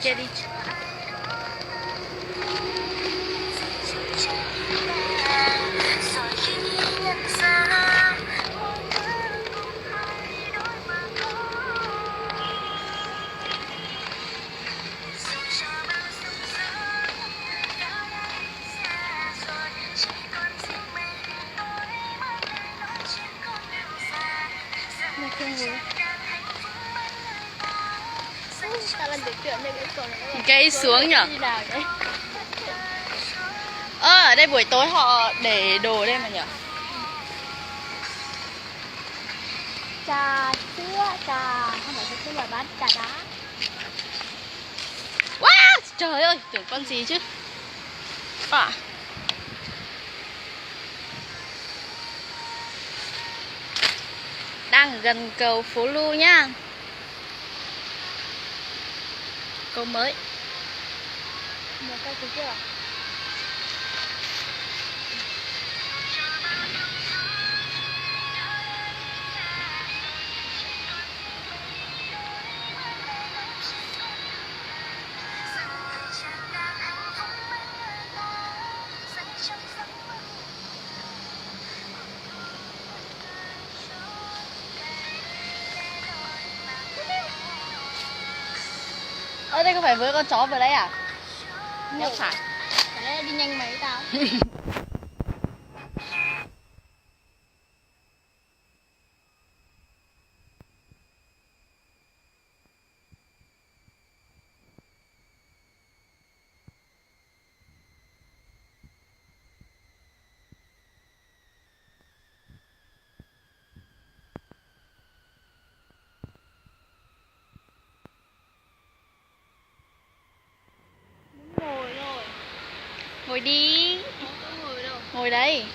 kia đi. Cây xuống nhở? Ở đây buổi tối họ để đồ đây mà nhở? Trà sữa, trà không phải sữa mà bán trà đá. Wow, trời ơi, tưởng con gì chứ. Đang gần cầu Phố Lu nhá. Cầu mới. Một cây thứ chưa? Ở đây có phải với con chó vừa đấy à? Chắc phải. Cái đấy đi nhanh mấy tao. Ngồi rồi. Ngồi đi. Không có ngồi đâu. Ngồi đây.